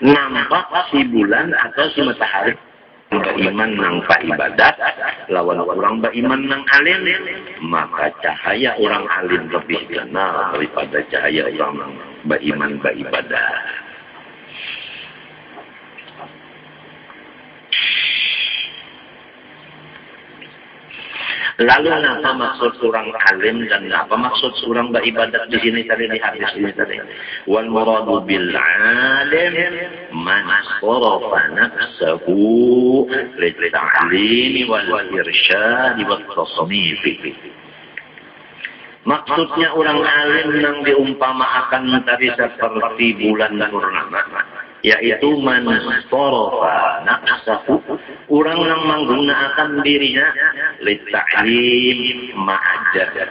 nampak si bulan atau si matahari. Beriman nang ibadat lawan orang beriman nang alim, maka cahaya orang alim lebih kenal daripada cahaya orang beriman beribadah. Lalu apa maksud orang alim dan apa maksud orang beribadat di sini tadi, di hadis ini tadi? Wal muradu bil alim man sarafa nafsahu lil ta'lim wal irsyad wat tasnif. Maksudnya orang alim yang diumpamakan tadi seperti bulan purnama, yaitu man sarafa nafsahu, orang yang menggunakan dirinya litta'lim ma'ajar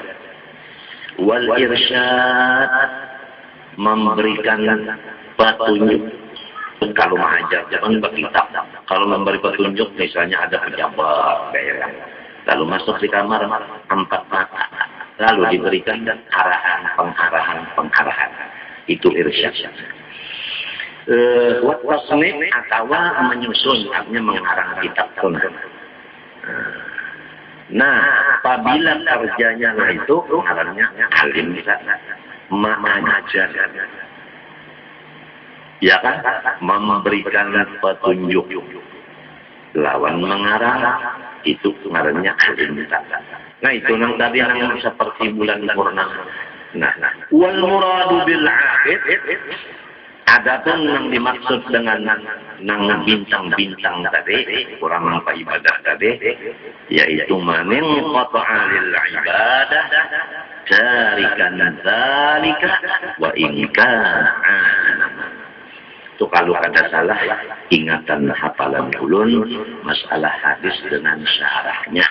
wal irsyad, memberikan petunjuk. Kalau ma'ajar jangan berkitab, kalau memberi petunjuk misalnya ada pejabat kayak lalu masuk di kamar 4 mata, lalu diberikan pengarahan, itu irsyad. Wat tasnif atau menyusun, artinya mengarang kitab. Nah, apabila kerjanya itu artinya alim bisa mengajar, ya kan, memberikan petunjuk. Lawan mengarang itu artinya alim bisa. Nah itu nang tadi yang seperti bulan purnama. Nah, wal muradu bil abid, adapun yang dimaksud dengan nang bintang-bintang tadi, kurang apa ibadah tadi, yaitu manin qata'a lil ibadah tarikan dzalika wa in kana. Itu kalau ada salah ingatan hafalan ulun masalah hadis dengan syarahnya.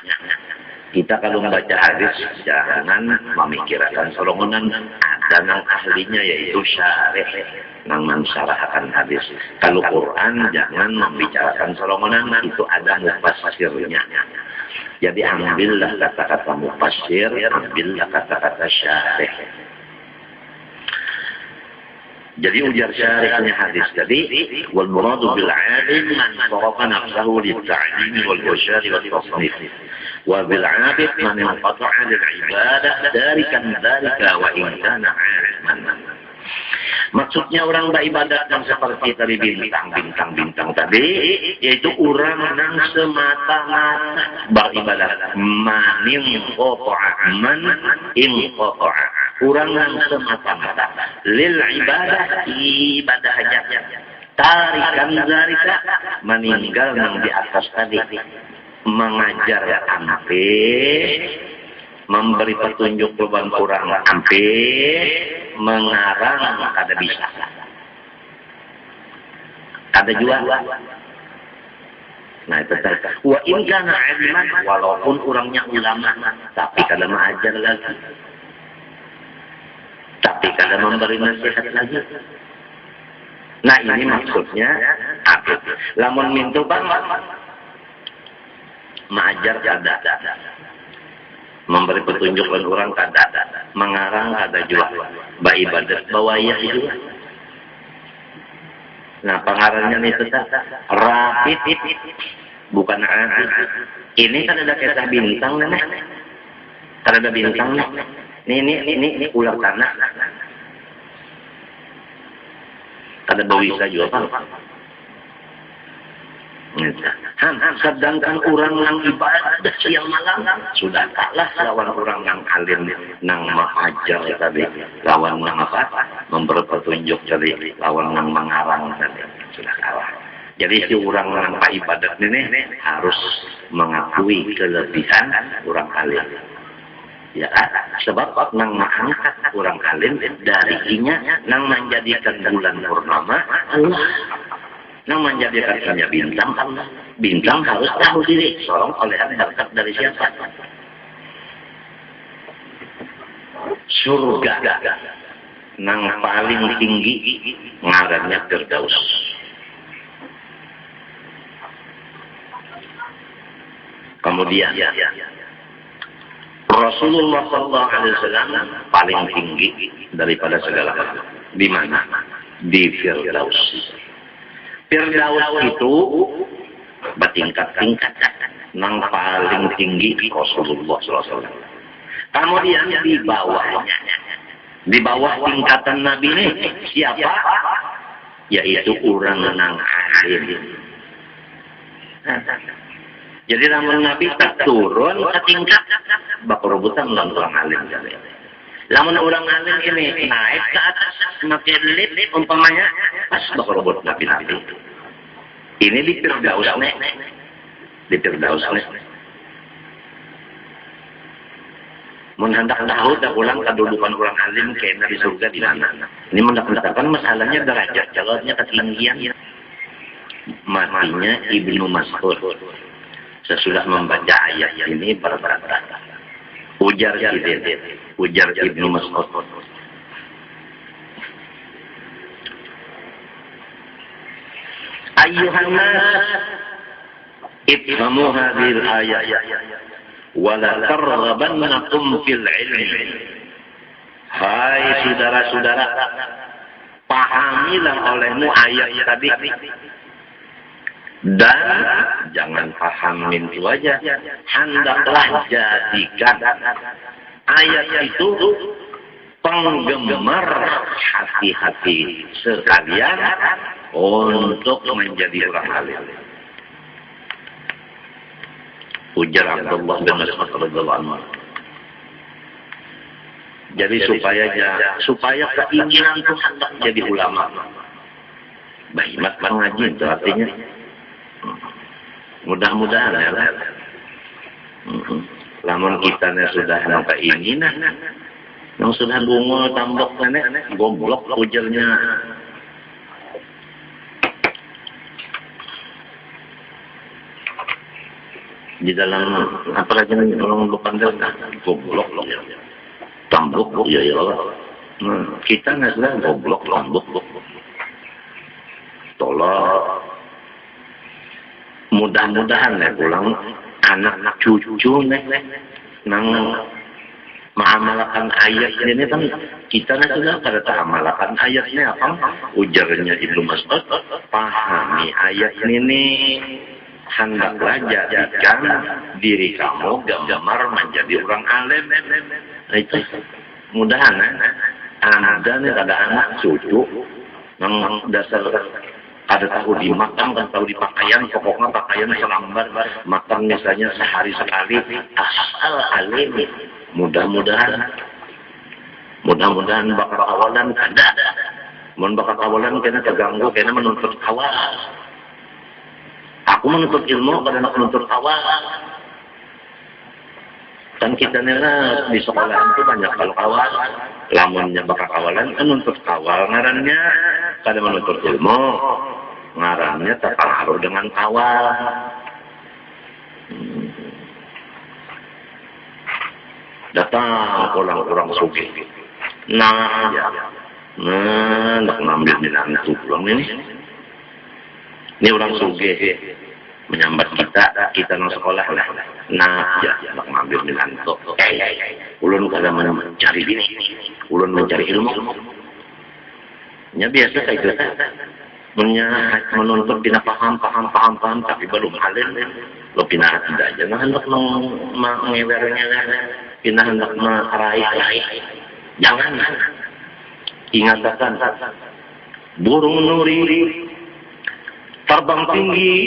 Kita kalau membaca hadis jangan memikirkan solongan, ada nang ahlinya yaitu syarih nang mensyarahkan hadis. Kalau Quran jangan membicarakan solongan, itu ada mufassirnya. Jadi ambillah kata-kata mufassir, ambillah kata-kata syarih. Jadi ujar syarihnya hadis tadi, wal muradu bil alim man sarafa nafsahu lit ta'lim wal irsyad wat tasnif. Wa bil abid man inqata'a lil ibadah darikan dzalika wa in kana 'aliman. Maksudnya orang beribadat yang seperti tadi bintang tadi, yaitu orang yang semata-mata beribadat. Man inqata'a, man inqata'a, orang yang semata-mata lil ibadah aja. Tarikan dzalika, meninggal yang di atas tadi, mengajar ampe, memberi petunjuk beban kurang ampe, mengarang kada bisa, kada juga. Nah itu tadi. Wa in kana aliman, walaupun orangnya ulama, tapi kada mengajar lagi, tapi kada memberi nasihat lagi. Nah ini maksudnya apa? Lamun mintu bang mengajar kada, memberi petunjuk kepada orang kada, mengarang kada juga, beribadat bawayah juga. Nah pengarangnya ini tetap rapid, bukan adil. Ini kan ada kisah bintang nih, kan ada bintang nih. Ini ular tanah, kada bisa juga pak. Sedangkan orang yang ibadah siang malam sudah kalah lawan orang yang alim nang mengajar tadi, lawan nang apa, memberi petunjuk tadi, lawan nang mengarang tadi, sudah kalah. Jadi si orang yang ibadat ini harus mengakui kelebihan orang alim. Ya, sebab nang mengangkat orang alim darinya nang menjadikan bulan purnama Allah. Yang menjadikannya bintang harus tahu diri, sorong oleh berkat dari siapa? Surga nang paling tinggi ngarannya Firdaus. Kemudian Rasulullah SAW paling tinggi daripada segala hal. Di mana? Di Firdaus. Firdaus itu bertingkat-tingkat, yang paling tinggi Rasulullah SAW. Kemudian di bawahnya, di bawah tingkatan Nabi ini siapa? Yaitu orang yang alim. Jadi namun Nabi tak turun ke tingkat bakurubutan orang alim. Namun orang alim ini naik ke atas semakin lift umpamanya pas bakurubut Nabi. Ini di Firdaus nih. Di Firdaus nih. Mun hendak tahu dah ulang kedudukan orang alim kena di surga di mana. Ini mendapat masalahnya derajat calonnya ketinggian. Matinya Ibnu Mas'ud. Sesudah membaca ayat ini berkata, ujar Ibnu Mas'ud. Ayyuhan nas, ifhamu hadhil ayat wa la targhabannakum fil ilmi. Hai saudara-saudara, pahamilah olehmu ayat tadi. Dan jangan pahamin itu aja, hendaklah jadikan ayat itu penggemar hati-hati sekalian untuk menjadi orang alim. Ujar Abdullah bin Mas'ud radhiyallahu anhu. Jadi supaya keinginan itu hendak jadi ulama. Bahimat mengaji itu artinya. Mudah-mudahan ya lah. Lamun kita sudah ada keinginan, yang sudah bungo tambok nenek, goblok ujarnya. Di dalam apa lagi orang lupa goblok tambok ya kita nggak sudah goblok tambok tolong. Mudah-mudahan ya pulang anak-anak cucu nang mengamalkan ayat ini kan kita sudah pada mengamalkan ayatnya apa ujarnya Ibnu Mas'ud, pahami ayat ini hendaklah jadikan diri kamu gemar menjadi orang alim. Itu mudahan ada nih ada anak cucu yang dasar ada tahu dimakan, kan tahu di pakaian, pokoknya pakaian selambar, makan misalnya sehari sekali, asal alim. Mudah-mudahan bakal awalan ada. Mun bakal awalan kena terganggu, kena menuntut awal. Aku menuntut ilmu, karena menuntut awal. Kan kita nela di sekolah itu banyak kalau awal, lamunnya bakal awalan, kan menuntut awal ngarannya, kadang menuntut ilmu. Ngarannya terpengaruh dengan awal. Datang orang-orang sugih. Nah, nak ngambil minantu pulang ini. Ini orang sugih menyambat kita nang sekolah lah. Nah, nak ngambil minantu. Ulun kada mencari ini, ulun mencari ilmu. Ya biasa kayak gitu. Menuntut bina paham, tapi belum alim. Lo pindah tidak jangan hendak mengewer, pindah hendak meraih. Jangan. Ingatkan, burung nuri terbang tinggi.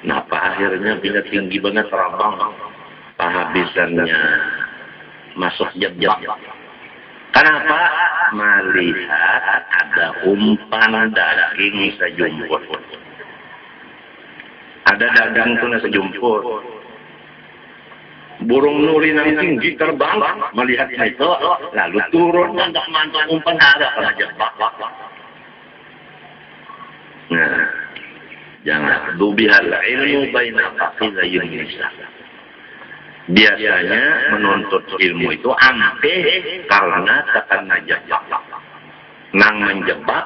Kenapa akhirnya bila tinggi banget terbang, kehabisannya masuk jeb-jeb. Kenapa? Melihat ada umpan daging sejumput. Ada dagang itu sejumput. Burung nuri yang tinggi terbang, melihat itu, lalu turun untuk mantul umpan ada pada jebak. Nah, jangan dubihal ilmu baina faqidayin nisa. Biasanya menuntut ilmu itu ampe karena tekan jebak. Nang menjebak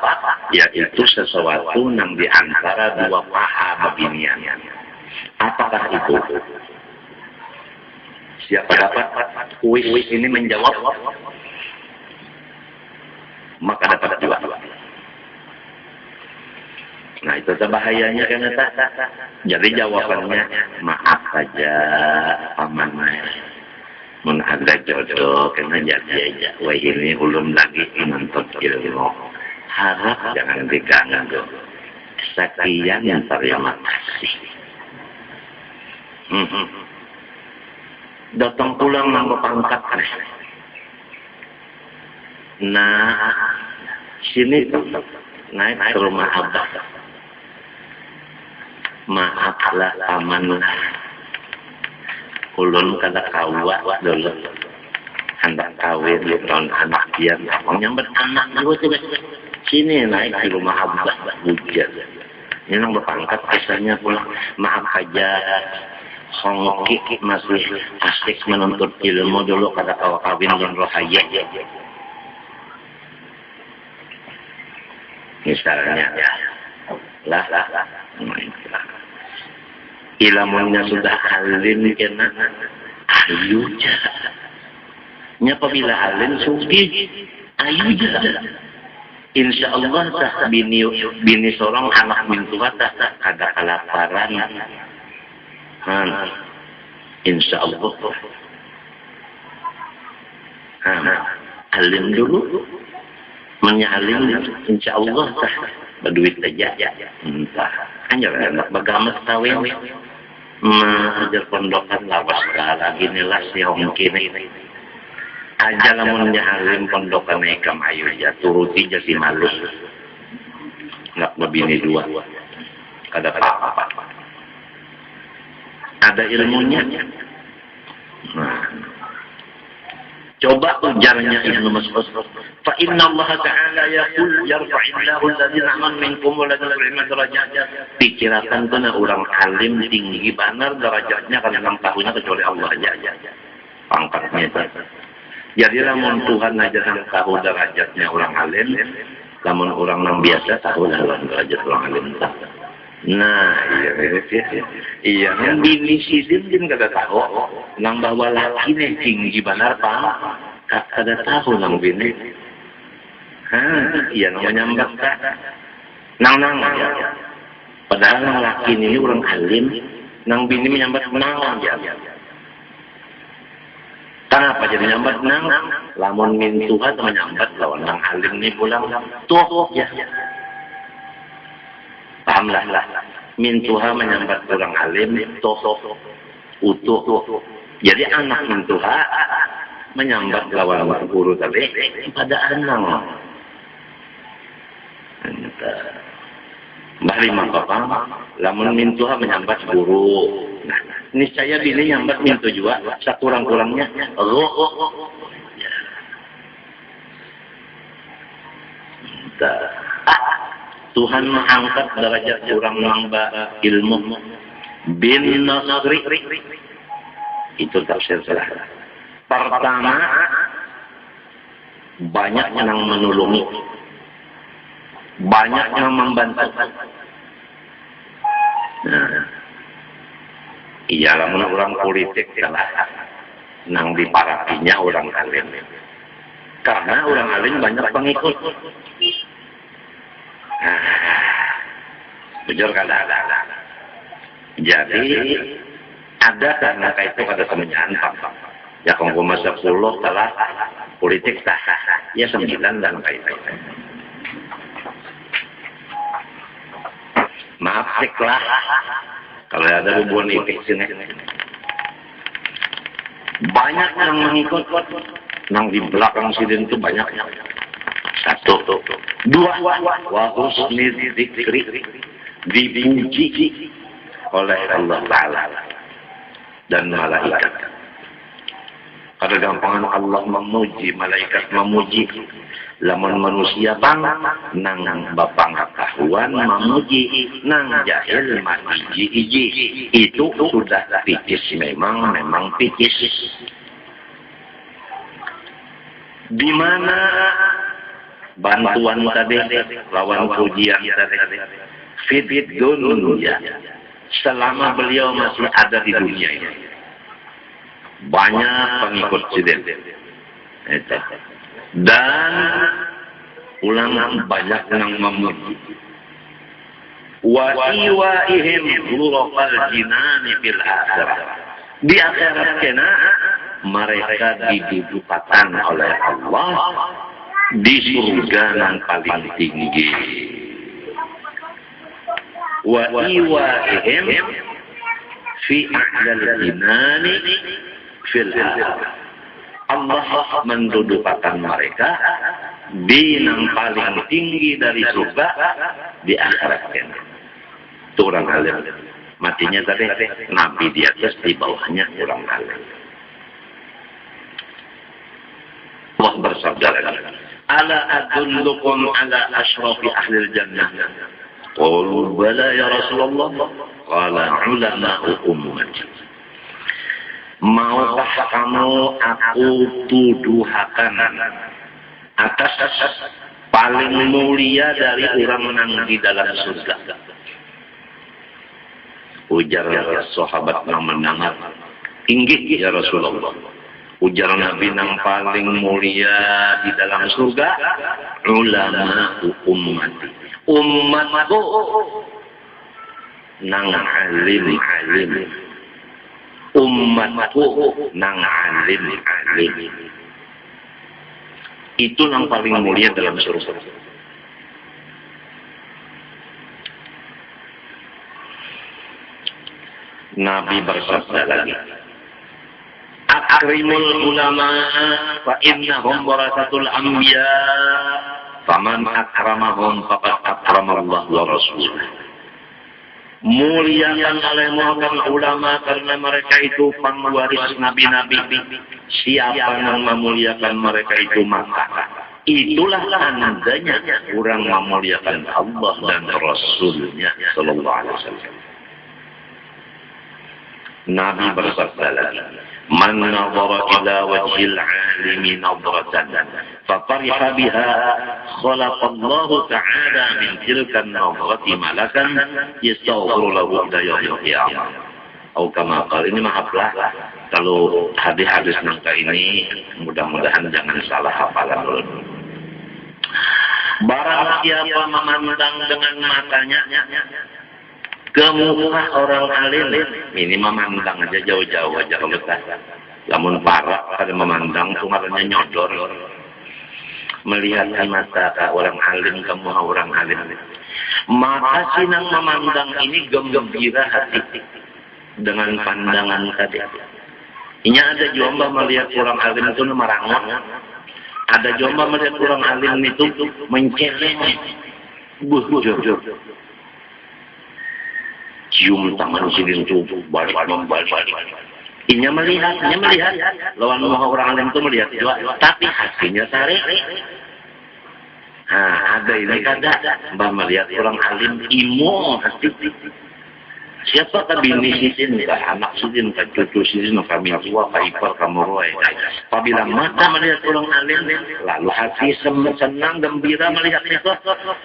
yaitu sesuatu yang diantara dua paha beginian. Apakah itu? Siapa dapat kuis ini menjawab, maka dapat juga. Nah itu bahayanya kan eta. Jadi jawabannya maaf aja pamannya. Mun ada jodoh kena jadi aja. Wah ini ulun lagi menuntut ilmu. Harap jangan diganggu. Sekian yang terima kasih. Datang pulang nambah pangkat. Nah, sini naik ke rumah abah. Maaflah amanlah. Ulun kada kawa dulu. Hendak kawin tahun anak dia. Nyambat anak juga. Sini naik di rumah abah hujan. Ini nang berpangkat kisahnya pulang. Maaf aja. Hongki masih asik menuntut ilmu dulu kada kawa kawin dan rohaya. Misalnya lah ilmunya sudah alim kena ayu jalan. Nya apabila alim sugi ayu jalan. Insya Allah sah bini seorang anak mintuha tak ada kelaparan. Insya Allah. Alim dulu. Menyalim insya Allah sah berduit aja. Entah. Hanya enak bagaimana kawin. Ajar pondokan lawas lagi nilah si hongkin aja lamun nyahalim pondokan ekam ayu ya turuti jadi malu nggak lebih ini dua kada apa-apa ada ilmunya. Nah coba ujarnya Ibnu Mas'ud fa inna Allah ta'ala yaqul yarfa'illahu alladhina amanu minkum wa alladhina bil darajat. Pikirakan tuh orang alim tinggi benar derajatnya karena 6 tahunnya kecuali Allah aja pangkatnya itu. Jadi lamun Tuhan aja yang tahu derajatnya orang alim, lamun orang yang biasa tahu dalam derajat orang alim. Nah, iya, yang bini sidin din kada tahu, nang bawa laki nih tinggi benar pak, kada tahu nang bini. Iya namanya mbak, nang aja. Padahal nang laki ini orang alim, nang bini menyambat nang aja. Kenapa jadi nyambat nang? Lamun mintuha atau menyambat lawan nang alim ini pulang tuh ya. Pahamlah lah. Mintuha menyambat orang alim tuh utuh. Jadi anak mintuha menyambat lawan guru tadi pada anak. Mbah lima papa, lamun mintuha menyambat guru. Nah, niscaya bini nyambat mintu juga, sakurang-kurangnya. Tuhan mengangkat derajat orang nambah ilmu. Bin Nasri. Itu tafsir salah. Pertama, banyak yang menolongi. Banyak yang membantu. Nah, iya lah orang politik salah. Nang diparapinya orang alim. Karena orang alim banyak pengikut. Bujur kada ada. Jadi ada karena itu kada semenjaan ya kongko masa 10 salah politik sah. Ya 9 dan kaitan. Maaf siklah kalau ada hubungan itu sini. Banyak yang mengikut, yang di belakang sidin itu banyak. 1, 2, wa husni dzikri, dipuji oleh Allah Ta'ala dan malaikat. Pada gampangan Allah memuji, malaikat memuji. Lamun manusia bang, nang bapang kahuan memuji, nang jahil mati iji. Itu sudah picis, memang picis. Di mana bantuan tadi, lawan pujian tadi, fit dunia. Selama beliau masih ada di dunia ini, banyak pengikut sidin. Itu. Dan ulang banyak yang memuji. wa iwaihim ghurafal jinani fil akhirah. Di akhirat kena mereka didudukan oleh Allah di surga yang paling tinggi. Wa iwaihim fi a'lal jinani fil akhirah. Allah mendudukan mereka di yang paling tinggi dari surga di akhirat. Itu orang alim. Matinya tadi Nabi di atas, di bawahnya orang alim. Allah bersabda lagi, ala adullukum ala ashrafi ahlil jannah. Qalu bala ya Rasulullah. Qala ulama'u ummati. Maukah kamu aku tuduhakan atas paling mulia dari orang yang di dalam surga? Ujar sahabat yang mendengar, tinggi ya Rasulullah. Ujar Nabi yang paling mulia di dalam surga, ulama ummati. Umatku nang alim. Umatku nang alim. Itu yang paling mulia dalam surga. Nabi bersabda lagi, akrimul ulama fa innahum warasatul anbiya faman akramahum faqad akramallahu wa rasuluh. Muliakan olehmu ulama karena mereka itu pengwaris nabi-nabi. Siapa yang memuliakan mereka itu maka itulah tandanya orang memuliakan Allah dan Rasulnya sallallahu alaihi wasallam. Nabi bersabda lagi, man nadhara ila wajhil alimi nadratan fafariha biha khalaqallahu ta'ala min tilkan nadrati malakan yastaghfiru lahu ila yaumil qiyamah. Atau kama qala, ini maaflah kalau hadis-hadis nangka ini mudah-mudahan jangan salah hafalan dulu. Barang siapa memandang dengan matanya ke muka orang alim, ini memandang aja jauh-jauh aja kalau tak. Lamun parah ada memandang tuh ngarannya nyodor. Melihat mata orang alim ke muka orang alim. Maka sinang memandang ini gembira hati dengan pandangan tadi. Ini ada jomba melihat orang alim itu merangon. Ada jomba melihat orang alim itu menceleng. Bujur. Cium tangan silin tubuh balik. Inya melihat. Lawan muka orang alim itu melihat juga, tapi hatinya tarik. Nah, ada ini kada, mbak melihat orang alim imo hati. Siapa bini sidin, anak sidin, cucu sidin, kami tua, ipar, kamu roy. Apabila mata melihat orang alim, lalu hati senang, gembira melihat itu,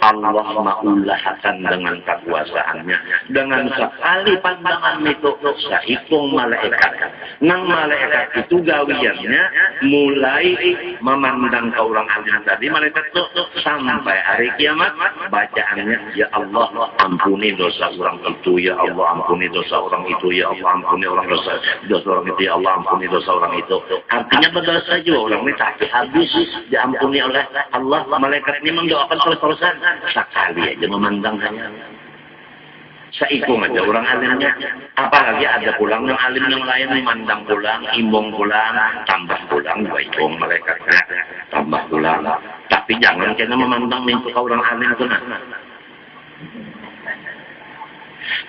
Allah mengulahkan dengan kekuasaannya. Dengan sekali pandangan itu, sehitung malaikat. Nang malaikat itu gawiannya mulai memandang ke orang alim tadi, malaikat itu sampai hari kiamat, bacaannya, ya Allah ampuni dosa orang itu, ya Allah ampuni dosa orang itu, ya Allah ampuni dosa orang itu, ya Allah ampuni dosa orang itu. Artinya berdosa juga orang ini, tapi habis diampuni oleh Allah. Malaikat ini mendoakan terus-terusan. Sekali aja memandang hanya. Seikung aja orang alimnya. Apalagi ada pulang yang alim yang lain memandang pulang, imbong pulang, tambah pulang, baikung malaikatnya, tambah pulang. Tapi jangan kena memandang mimpi orang alim itu.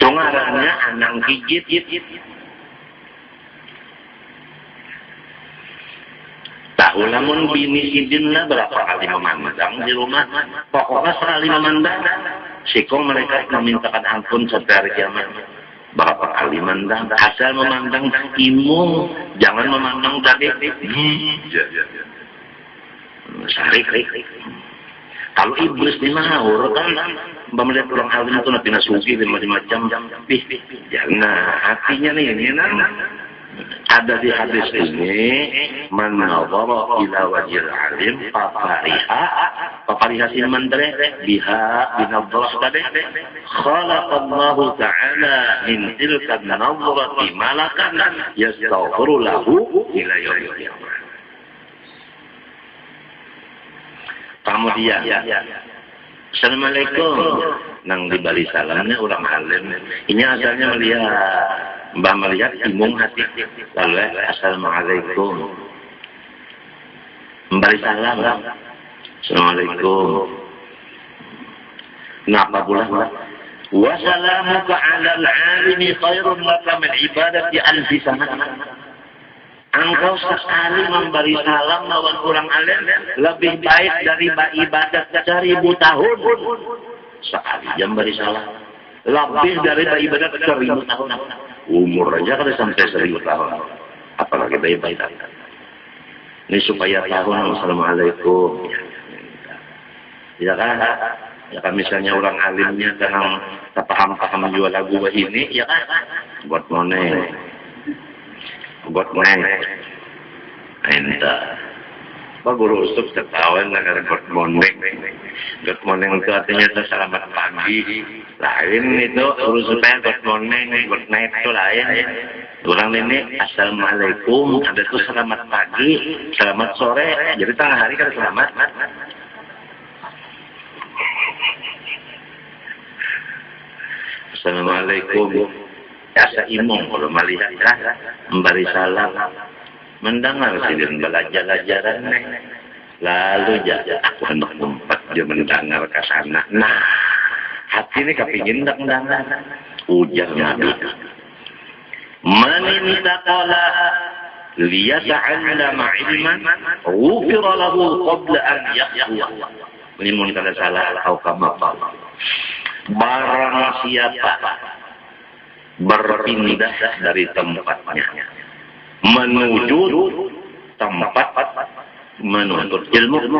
Tungarannya anang gigit. Tahu lamun bini sidin lah berapa kali memandang di rumah. Pokoknya sekali memandang. Sikong mereka memintakan ampun sampai hari kiamat. Berapa kali memandang. Asal memandang imu. Jangan memandang tadi. Sarik. Kalau iblis di mahur kan melihat orang alim itu nabi nasuki macam-macam. Jangan hatinya nih ini Ada di hadis ini, man nazara ila wajhil alim papariha siman dere biha binadzarah tadi khalaqallahu ta'ala min tilka an-nazrati malakan yastaghfiru lahu ila yaumil qiyamah. Kemudian Assalamualaikum nang di bali salamnya orang alim. Ini asalnya melihat imung hati. Lalu Assalamualaikum. Memberi salam. Assalamualaikum. Kenapa pula? Wassalamuka 'alal 'alimi khairun laka min ibadati alfi sanah. Engkau sekali memberi salam lawan orang alim lebih baik dari ibadat 1000 tahun. Sekali jam beri salam lebih dari ibadat 1000 tahun. Umur aja kalau sampai 1000 tahun. Apalagi ibadat. Ini supaya tahun Assalamualaikum. Ya kan? Ya kan misalnya orang alimnya dengan paham jual lagu ini, ya kan? Good morning. Good morning. Entah. Pak Guru Ustaz ketahuan dengan good morning. Good morning itu artinya itu selamat pagi. Lain itu supaya good morning, good night itu lain. Orang ini Assalamualaikum, ada itu selamat pagi, selamat sore. Jadi tengah hari kan selamat. Assalamualaikum. Asa imong kalau melihat memberi salam, mendengar sidin belajar-belajaran lalu jaga aku hendak tempat dia mendengar ke sana. Nah, hati ini kepingin dengar ujar Nabi. Man intaqala liyata'allama ilman ghufira lahu qabla an yahwa. Ini mun kada salah atau kama barang siapa berpindah dari tempatnya menuju tempat menuntut ilmu,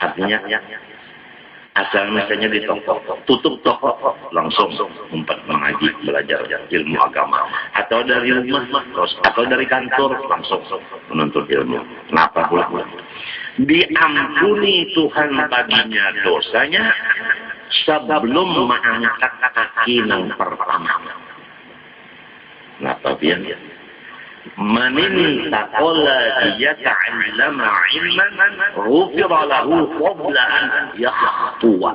artinya asal misalnya di toko, tutup toko langsung umpat mengaji belajar ilmu agama, atau dari rumah atau dari kantor langsung menuntut ilmu. Kenapa pula? Diampuni Tuhan baginya dosanya sebelum mengangkat kaki yang pertama. Kenapa biar manin taqala yata'allama ilman ghufira lahu qabla an yakhtuwa.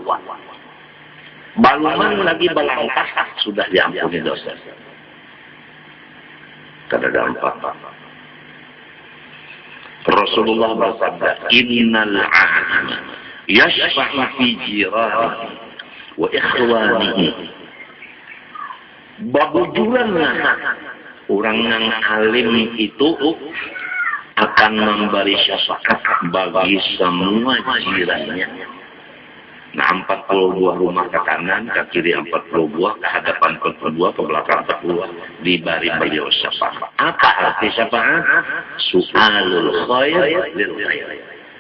Baluman lagi balangkah sudah diampuni dosa. Kada gampang. Rasulullah bersabda, "Innal 'alima yashfa'u fi jiranihi wa ikhwanihi." Babujuran orang yang alim itu akan memberi syafaat bagi semua jirannya. Nah, 40 buah rumah ke kanan, ke kiri 40 buah, ke hadapan 40 buah, ke belakang 40 buah. Diberi beliau syafaat. Apa arti syafaat? Su'alul khair lil khair.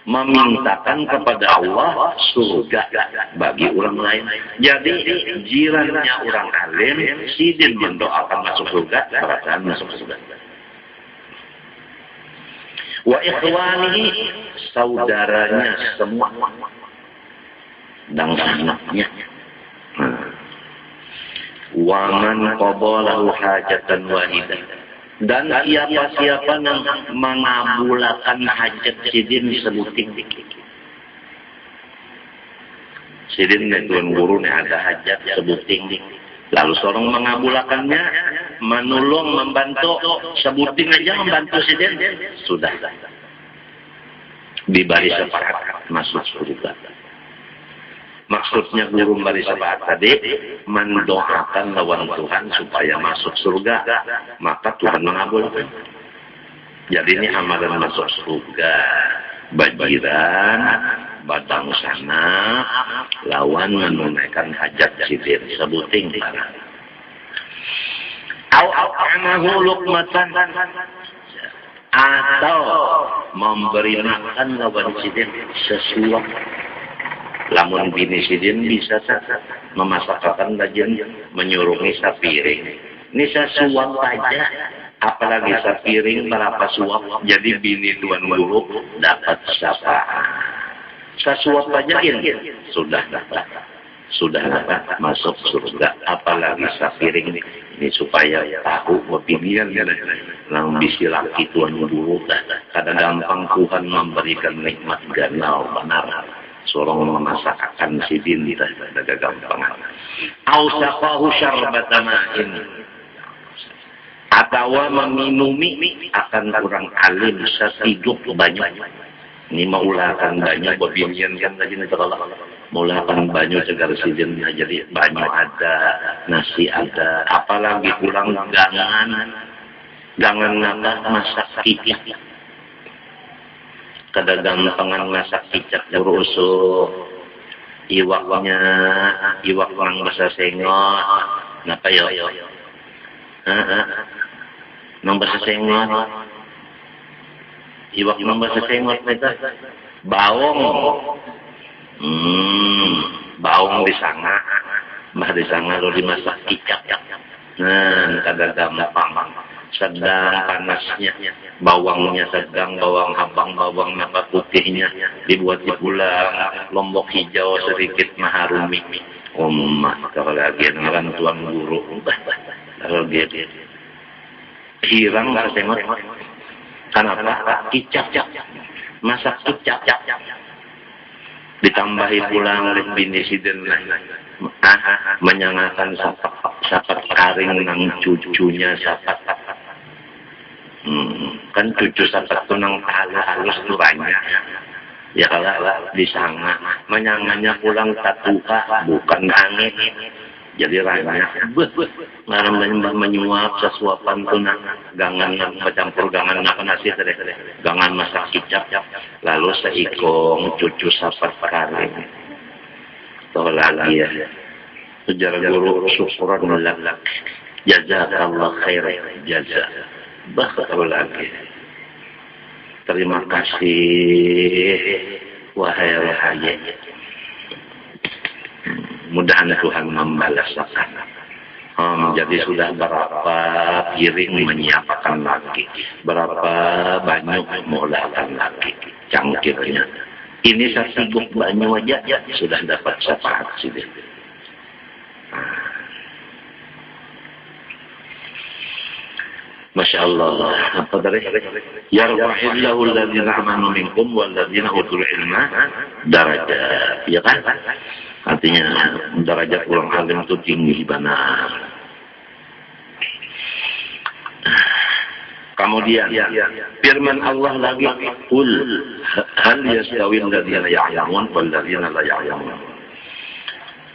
Memintakan kepada Allah surga bagi orang lain. Jadi jirannya orang alim, sidin mendoakan masuk surga, perasaan masuk surga. Wa ikhwanihi, saudaranya semua dan anaknya. Wa man qabalahu hajatan wahidah. Dan siapa-siapa yang mengabulkan hajat sidin sebuting. Sidin tuan guru ada hajat sebuting. Lalu seorang mengabulkannya, menolong, membantu, sebuting aja membantu sidin. Sudah. Diberi syafaat masuk surga. Maksudnya guru memberi syafaat tadi mendoakan lawan Tuhan supaya masuk surga, maka Tuhan mengabulkan. Jadi ini amalan masuk surga, bajiran, batang sana, lawan menunaikan hajat sidin sebuting. Au luqmatan, atau memberi makan lawan sidin sesuap. Lamun bini sidin bisa memasakkan lajen menyurungi sapiring. Ini sesuap saja apalagi sepiring berapa suap, jadi bini tuan guru dapat syafaat. Sesuap aja sudah dapat masuk surga, apalagi sepiring ini supaya tahu kepilihan lang bisi laki tuan guru. Kadang gampang Tuhan memberikan nikmat ganal benar. Sorong memasakkan si bini daga gampangan. Ausafahu syarbatama'in. Atau meminumi akan kurang alim setidup banyak. Ini maulakan banyak bebinian kan tadi nih kalau maulakan banyak segar sidinnya jadi banyak ada nasi ada apalagi kurang gangan nada masak kicap. Kadang pangan masak kicap urusuk iwaknya iwak orang bahasa sengot napa yo nang bahasa sengot iwak nang bahasa sengot mereka bawang bawang disanga mbah disanga lo dimasak kicap kadang gampang sedang panasnya bawangnya sedang bawang habang bawang napa putihnya dibuat dipulang lombok hijau sedikit maharumi kalau lagi ngaran tuan guru kalau dia hirang bahasa sengot kenapa kicap masak kicap ditambahi pulang oleh bini sidin menyangakan sapat karing nang cucunya sapat kan cucu sapat itu nang halus tuh banyak ya kalau disanga menyanganya pulang tatuka bukan angin jadi ranya ngaram menyuap sesuapan tuh nang gangan bercampur gangan apa nasi tadi gangan masak kicap lalu seikong cucu sapat karing toh lagi ya sejarah guru syukuran lak jazakallah khairan jaza bakal lagi terima kasih wahai rahaye mudahan Tuhan membalas jadi sudah berapa piring menyiapkan lagi berapa banyak mulakan lagi cangkirnya ini sesibuk banyak aja sudah dapat syafaat sih. Masya Allah. Apa dari? Yarfa'illahu alladhina amanu minkum walladhina utul ilma darajat. Ya kan? Artinya derajat orang alim itu tinggi benar. Kemudian firman Allah lagi, "Qul hal yastawi alladhina ya'lamun wal ladzina la ya'lamun."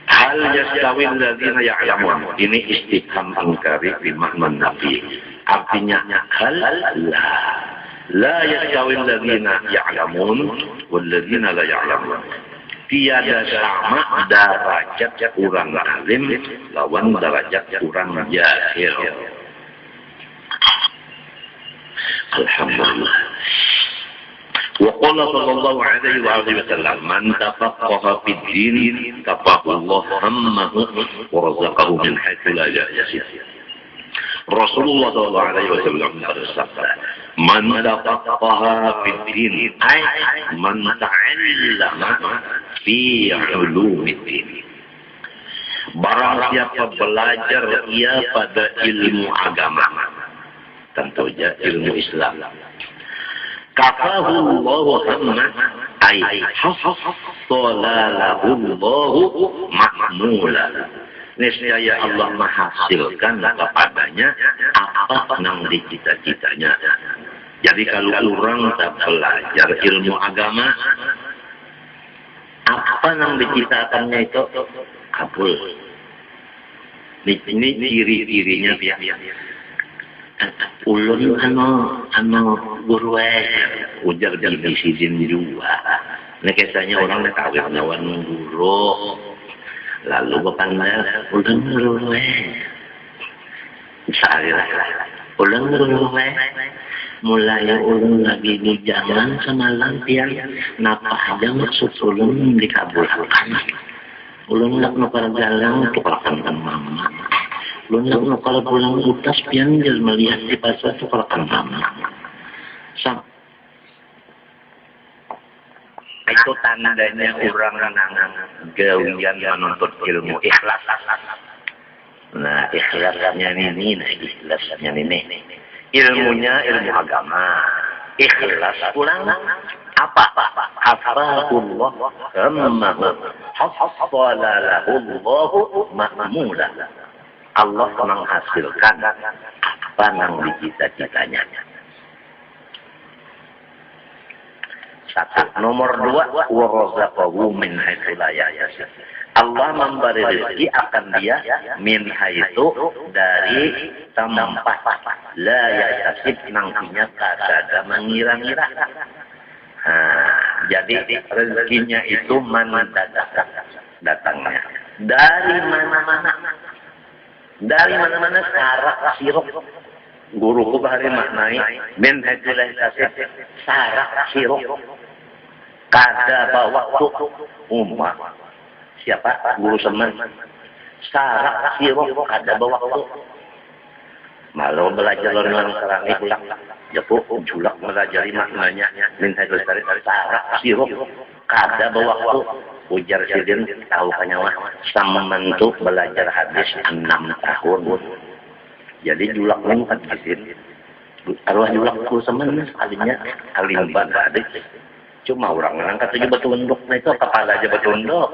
Hal yastawi alladhina ya'lamun. Ini istifham ingkari bi makna nafi. Artinya hal la yastawi alladhina ya'lamun wal ladzina la ya'lamun. Tiada sama derajat orang alim lawan derajat orang jahil. Alhamdulillah. Wa qala sallallahu alaihi wa alihi wasallam man tafaqaha fid din tafaqahu hammahu wa razaqahu min haitsu la yahtasib. Rasulullah sallallahu alaihi wasallam bersabda, "Man tafaqaha fid din ay man ta'allama fi ulumiddin." Barang siapa belajar ia pada ilmu agama, tentunya ilmu Islam. Kafahu Allahu hamma ay hasalalahu Allahu mahmula. Niscaya Allah menghasilkan kepadanya apa yang dicita-citanya. Jadi kalau orang tak belajar ilmu agama, apa yang dicitakannya itu kabul. Ini ciri-cirinya biar. Ulun ano guru ujar di sidin juga. Ini kisahnya orang yang kawin lawan guru. Lalu berpandang ulun guru misalnya ulun guru mulai ulun lagi di jalan semalam tiang napa aja maksud ulun dikabulkan. Ulun nak perjalanan tukarkan mama. Lunak no kalau pulang utas pian dia melihat di pasar itu kalau kenam. Itu tandanya orang nang gawian menuntut ilmu ikhlas. Nah, ikhlasnya ini, ikhlasnya ini. Ilmunya ilmu agama. Ikhlas pulang apa? Hafazullah hammahu haffala lahu Allahu ma'mula. Allah menghasilkan apa yang dicita-citanya. Satu. Nomor dua, wa razaqahu min haitsu la yahtasib. Allah memberi rezeki akan dia min haitsu dari tempat la yahtasib, nantinya kada mengira-ngira. Jadi rezekinya itu mendadak datangnya dari mana-mana. Dari mana-mana sarak sirok. Guruku bahari maknai min haitsu la yahtasib, sarak sirok. Kada bawa waktu umat. Siapa? Guru semen. Sarak sirok kada bawa waktu. Malu belajar orang serangi pulang. Jepuk julak melajari maknanya. Min haitsu la yahtasib, sarak sirok kada bawa waktu. Ujar sidin tahu kanyawa sammantu belajar hadis 6 tahun. Jadi julak mung hadisin. Arwah julak ku semen sekalinya alim banget. Cuma orang ngangkat aja betunduk, nah itu kepala aja betunduk.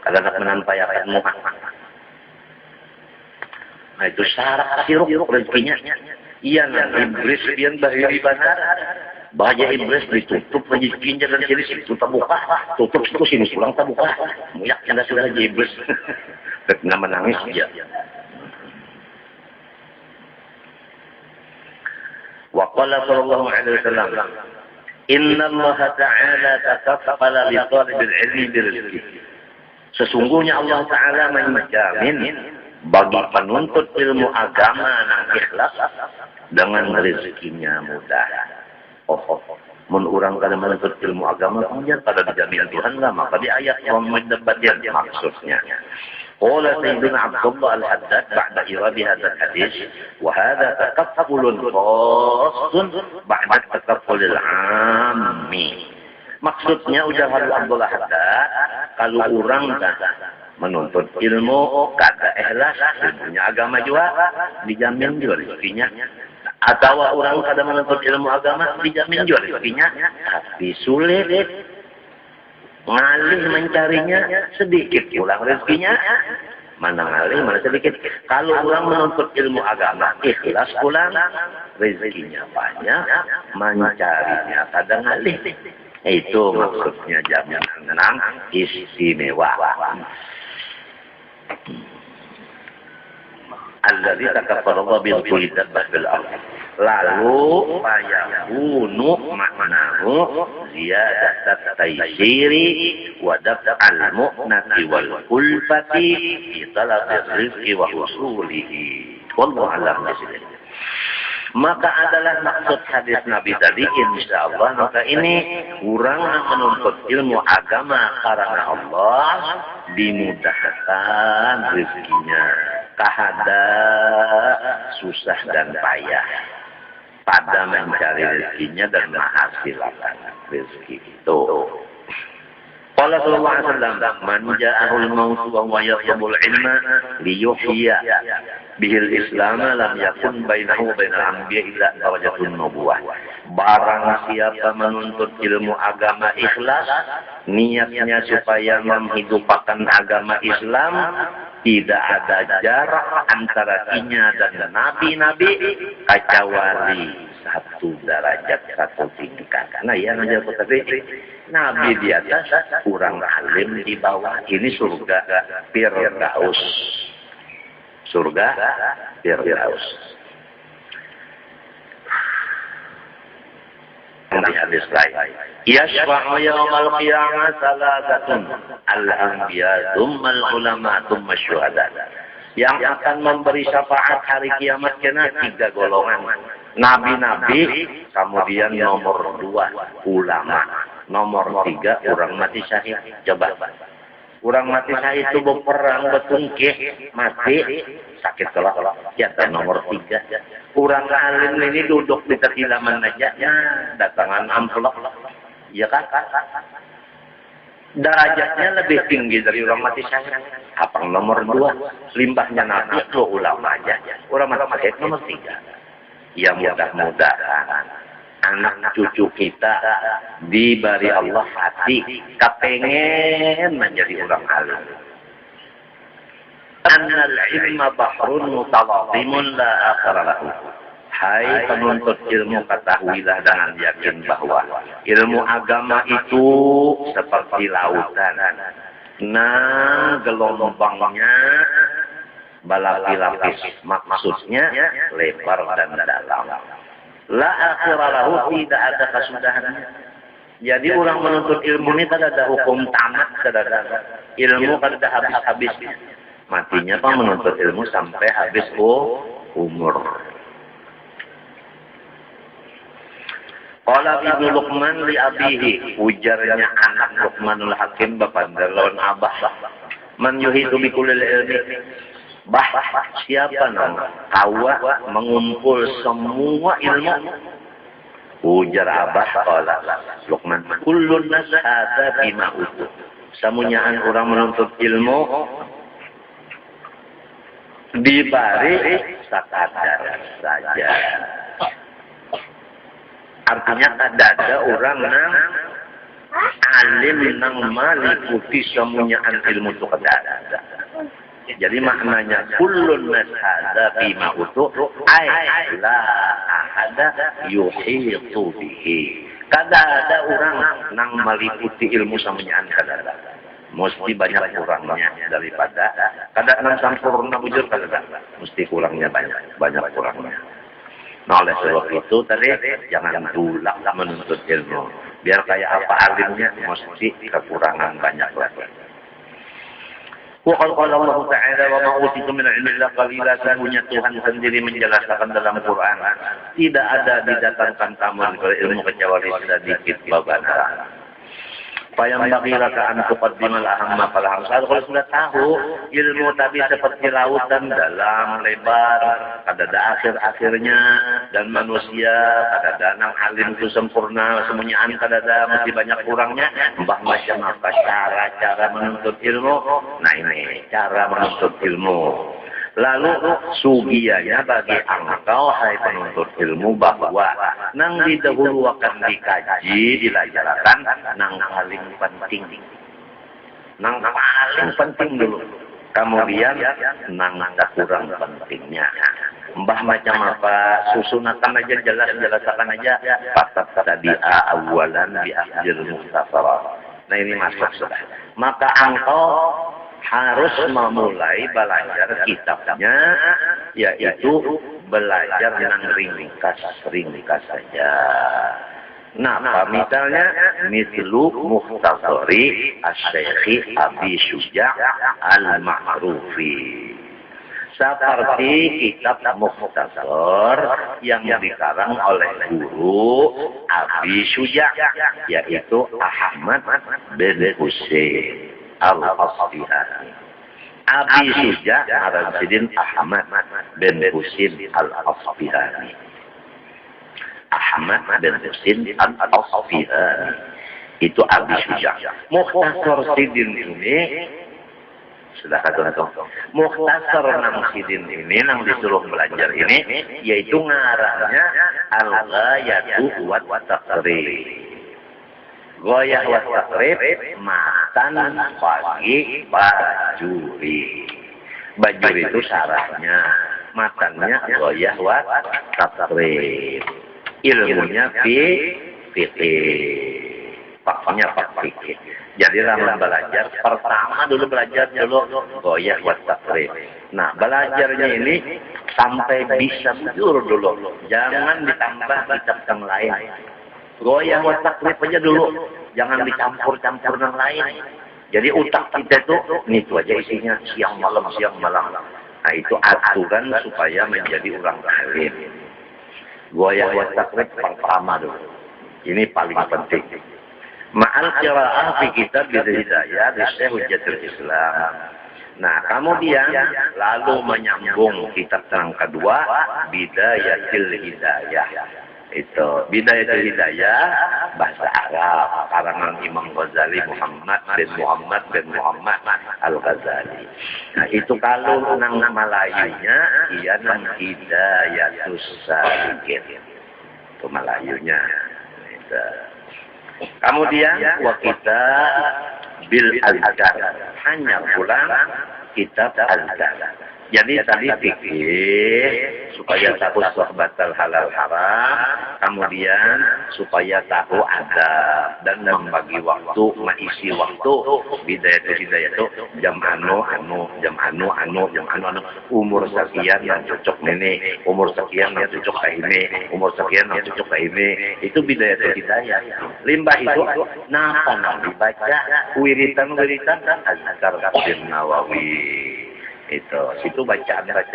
Kalau nak menampayakan muka. Nah itu syarat siruk rezekinya. Iya, iblis pian bahiri benar. Bahaya iblis ditutup rezekinya dan jadi situ terbuka. Tutup situ sini pulang terbuka. Muyak anda sudah lagi iblis. Nggak menangis ya. Wa qala sallallahu alaihi wasallam, Inna Allah Ta'ala takaffala li talibil ilmi birizki. Sesungguhnya Allah Ta'ala menjamin bagi penuntut ilmu agama yang ikhlas dengan rezekinya mudah. Mun urang kada menuntut ilmu agama punya pada dijamin Tuhan lah, maka di ayat yang mendebatkan maksudnya. Qala Sayyidina Abdullah Al-Haddad ba'da iradi hadzal hadis wa hadza takaffulun khassun ba'da takaffulil 'ammi. Maksudnya ujar Abdullah Haddad, kalau orang menuntut ilmu kada ikhlas, ilmunya agama juga dijamin juga rezekinya. Atau orang kada menuntut ilmu agama dijamin juga rezekinya, tapi sulit ngalih mencarinya, sedikit pulang rezekinya. Mana ngalih, mana sedikit. Kalau orang menuntut ilmu agama ikhlas pulang, rezekinya banyak, mencarinya kadang ngalih. Itu maksudnya jaminan tenang istimewa. Alladzi takaffara Allah bil kulli dabbat bil ardh. Lalu fayakunu maknahu ziyadat taysiri wa daf'al mu'nati wal kulfati fi talabil rizqi wa husulihi. Wallahu a'lam bishawab. Maka adalah maksud hadis Nabi tadi, insya Allah, maka ini orang menuntut ilmu agama karena Allah dimudahkan rezekinya, kahada susah dan payah pada mencari rezekinya dan menghasilkan rezeki itu. Qala sallallahu alaihi wasallam, man ja'ahul mautu wa huwa yatlubul ilma liyuhyiya bihil islam lam yakun bainahu wa bainal anbiya illa darajatun nubuwah. Barang siapa menuntut ilmu agama ikhlas, niatnya supaya menghidupkan agama Islam, tidak ada jarak antara inya dan nabi-nabi kecuali satu derajat, satu tingkat. Nah ya, ngajar tadi nabi di atas, kurang alim di bawah. Ini surga Firdaus. Surga Firdaus. Di hadis lain, yashfa'u yawmal qiyamah salasatun al-anbiya tsummal ulama tsumma syuhada. Yang akan memberi syafaat hari kiamat kena 3 golongan. Nabi-nabi, kemudian nomor 2 ulama, nomor 3 orang mati syahid. Coba Orang mati saya itu berperang, bertungkih, mati, sakit kelak. Ya, nomor 3. Orang alim ini duduk di terhilaman aja, ya, datangan amplop. Ya kan? Derajatnya lebih tinggi dari orang mati syahid. Apa nomor 2? Limbahnya nabi itu ulama aja. Orang mati syahid nomor 3. Ya mudah-mudahan anak cucu kita diberi Allah hati kepengen menjadi orang alim. Annal ilma bahrun mutalazimun la akhara lahu. Hai penuntut ilmu, ketahuilah dengan yakin bahwa ilmu agama itu seperti lautan. Nah, gelombangnya berlapis-lapis, maksudnya lebar dan dalam. La akhira lahu, tidak ada kesudahannya. Jadi orang menuntut ilmu ini tidak ada hukum tamat, tidak ada ilmu tidak ada habis-habis. Matinya Pak menuntut ilmu sampai habis umur. Qala Ibnu Luqman li abihi, ujarnya anak Luqmanul Hakim bapak lawan abah. Man yuhidu bi kullil ilmi. Bah, siapa nama? Kawa mengumpul semua ilmu. Ujar abah qala Luqman, kullun nas hadza bima utu. Samunyaan orang menuntut ilmu dibari sakadar saja. Artinya tidak ada orang yang alim yang meliputi semuanya ilmu itu tidak ada. Jadi maknanya kullun nas hadza bima utu ay la ahada yuhitu bihi. Kada ada orang yang meliputi ilmu semuanya kada ada. Mesti banyak kurangnya daripada kada nang sempurna bujur kada ada. Mesti kurangnya banyak kurangnya. Nah, oleh sebab itu tadi jangan dulak menuntut ilmu. Biar kayak apa alimnya, mesti kekurangan banyak lagi. Wa qala Allah Ta'ala wa ma utitu min ilmi illa qalila, sesungguhnya Tuhan sendiri menjelaskan dalam Quran, tidak ada didatangkan kamu dari ilmu kecuali sedikit babana. Yang bagi rakaan tuqaddimal ahamma fal hamsal. Kalau sudah tahu ilmu tadi seperti lautan dalam lebar, ada akhir-akhirnya, dan manusia ada nang alim itu sempurna semuanya ada masih banyak kurangnya. Mbah macam apa cara menuntut ilmu? Nah ini cara menuntut ilmu. Lalu sugianya bagi engkau hai penuntut ilmu bahwa nang didahulu akan dikaji, dilajarkan nang paling penting. Nang paling penting dulu. Kemudian nang kurang pentingnya. Mbah macam apa susunatan aja jelaskan aja. Fatat tadi awalan bi akhir mukhtasar. Nah ini masuk sudah. Maka engkau harus memulai belajar kitabnya, yaitu belajar yang ringkas saja. Nah, misalnya mislu mukhtasari asy-syaikh Abi Syuja' al-Ma'rufi. Seperti kitab mukhtasar yang dikarang oleh guru Abi Syuja', yaitu Ahmad bin Husain Al-Asfihani. Abi Syuja' Sidin Ahmad bin Husain Al-Asfihani. Ahmad bin Husain Al-Asfihani itu Abi Syuja'. Mukhtasar Sidin ini sudah kata Mukhtasar nang Sidin ini nang disuruh belajar ini yaitu ngarangnya Al-Ghayatu wa Taqrib. Goyah wa takrib, matan pagi bajuri. Bajuri itu syaratnya, matannya goyah wa takrib. Ilmunya fikih. Paknya fikih. Jadi dalam belajar pertama dulu belajar goyah wa takrib. Nah, belajarnya ini sampai bisa jujur dulu. Jangan ditambah kitab yang lain. Goyah wa takrib aja dulu. Jangan dicampur-campur yang lain. Jadi otak kita tuh, ini tuh aja isinya siang malam. Nah itu aturan supaya menjadi orang alim. Goyah wa takrib pertama dulu. Ini paling penting. Ma'al qira'ah fi kitab Hidayah di Syekh Hujjatul Islam. Nah, kemudian lalu menyambung kitab yang kedua, Bidayatul Hidayah. Itu Bidayatul Hidayah bahasa Arab karangan Imam Ghazali Muhammad bin Muhammad Al-Ghazali. Nah, itu kalau nang Melayunya ia nang Hidayatus Salikin. Itu Melayunya. Itu. Kemudian wa kita bil azkar, hanya pulang kitab azkar. Jadi tadi fikih supaya tahu batal halal haram, kemudian supaya tahu adab dan membagi waktu, mengisi waktu. Hidayah itu jam anu, umur sekian yang cocok ini, umur sekian yang cocok kayak ini, umur sekian yang cocok kayak ini. Itu hidayah. Limbah itu napa nang dibaca wiritan azkar Ibnu Nawawi. Itu situ bacaan anak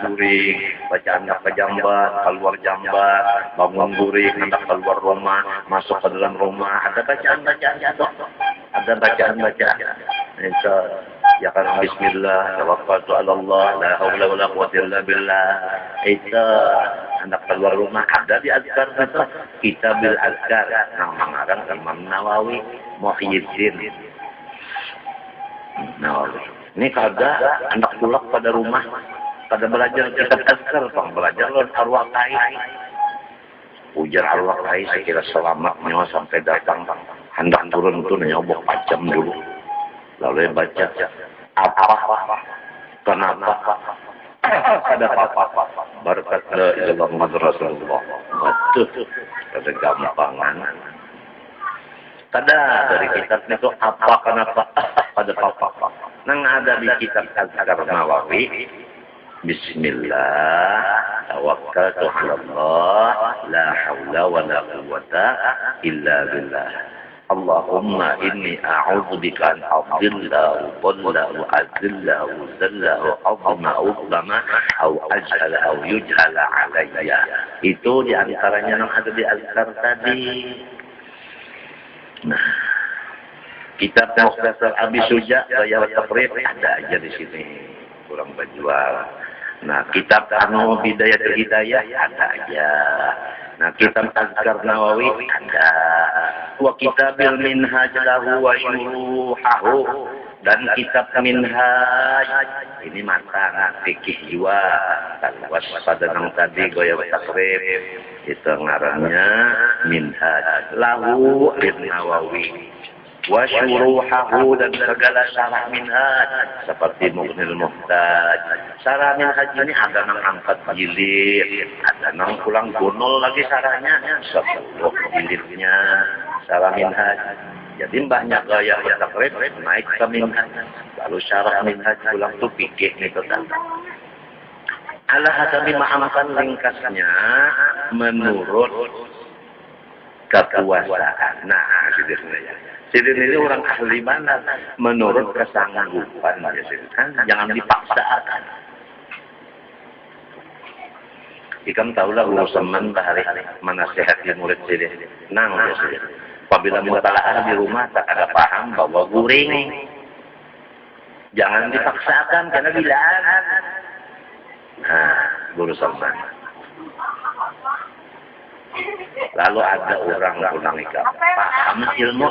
guring, bacaan anak jambat, keluar jambat, bangun guring, hendak keluar rumah, masuk ke dalam rumah, ada bacaan itu, ada bacaan itu ya kan bismillah tawakkaltu ala Allah la haula wala quwwata illa billah. Itu hendak keluar rumah ada di azkar itu, Kitabul Azkar nang mengarang Imam Nawawi Muhyiddin Nawawi. Ini kagak anak tulak pada rumah, pada belajar kitab azkar, belajar lawan arwah kai. Ujar arwah kai sekira selamatnya sampai datang, hendak turun itu nyobok pacem dulu. Lalu baca apa? Kenapa? Ada apa? Berkat la ilaha illallah Rasulullah. Betul. Ada gampangan. Kada dari kitab itu apa kenapa pada apa. Nang ada di kitab Azkar Nawawi, Bismillah, tawakkaltu 'ala Allah, la haula wa la quwwata illa billah. Allahumma inni a'udzubika an adilla wa azilla wa zalla wa azma uqlama aw ajhala aw yujhala alayya. Itu di antaranya yang ada di Azkar tadi. Nah, kitab Mukhtasar Abi Suja Gaya Taqrib ada aja di sini, kurang berjual. Nah, kitab anu Bidayatul Hidayah ada aja. Nah, kitab Azkar Nawawi ada. Wa kitabil Minhaj lahu wa syuruhahu, dan kitab Minhaj ini matang fikih juga. Was pada nang tadi Gaya Taqrib itu ngarannya Minhaj lahu Ibnu Nawawi. Wa syuruhahu, dan segala syarah Minhaj seperti Mughnil Muhtaj. Syarah Minhaj ini ada nang angkat jilid, ada nang pulang gunul lagi syarahnya 10 jilidnya syarah Minhaj. Jadi banyak Gaya Taqrib naik ke Minhaj, lalu syarah Minhaj pulang tuh fikih itu kan. Ala hasabi ma'amkan ringkasnya menurut kekuasaan. Nah, Sidin ini orang ahli mana? Menurut kesanggupan. Kan? Jangan dipaksakan. Ikam tahulah urusan bahari menasihati murid Sidin. Nang ya Sidin. Apabila mutalaah di rumah tak ada paham bahwa guring. Jangan dipaksakan karena bilaan. Nah, guru Salman. Lalu ada orang pulang nikah, paham ilmu,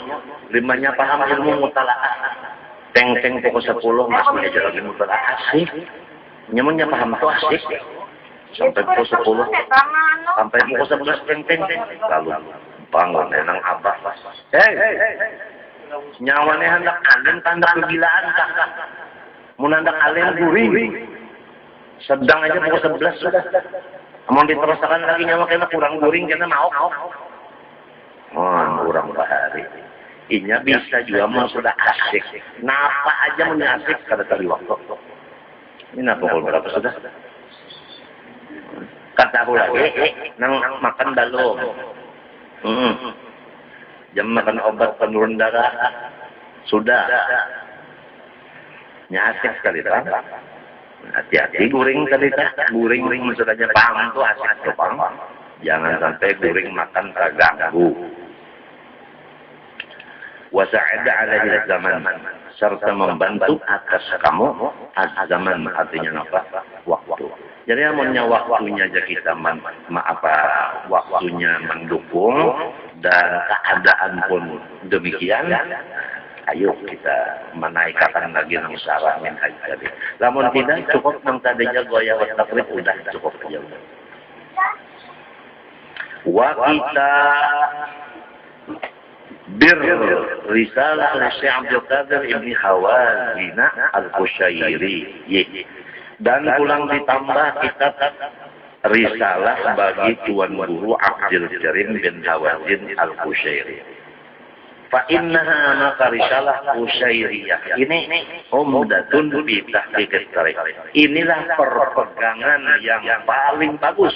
limanya paham ilmu mutalaah. Teng-teng pukul 10 masih belajar lagi mutalaah sih. Nyamannya paham tuh asik. Sampai pukul 10, sampai pukul 11 teng-teng. Lalu bangun enang abah. Nyawane hendak alim tanda kegilaan kah? Mun hendak alim guring. Sedang aja pukul 11 sudah. Mau diteruskan lagi nyawa kena kurang guring kena mau. Kurang bahari. Inya bisa juga mau sudah asik. Napa aja mau asik kada tadi waktu. Ini napa pukul berapa sudah? Kata aku lagi, nang makan balung. Jam makan obat penurun darah sudah. Nya asik sekali kan? Hati-hati guring tadi guring maksudnya paham tuh asik tuh paham. Jangan sampai guring makan terganggu. wa sa'ada alaihi zaman, serta membantu atas kamu az-zaman, artinya apa? Waktu. Jadi amunnya waktunya aja kita waktunya mendukung dan keadaan pun demikian, ayo kita menaikkan lagi nang syarah min hajjali. Namun tidak cukup nang tadinya goya wa takrib udah cukup aja. Wa kita risalah Syekh Abdul Qadir Ibni Hawazin Al-Qushairi, dan pulang ditambah kitab risalah bagi Tuan Guru Abdul Karim bin Hawazin Al-Qushairi. Fa innaha maka risalah Qushairiyah ini umdatun bi tahqiq at-tariq. Inilah perpegangan yang paling bagus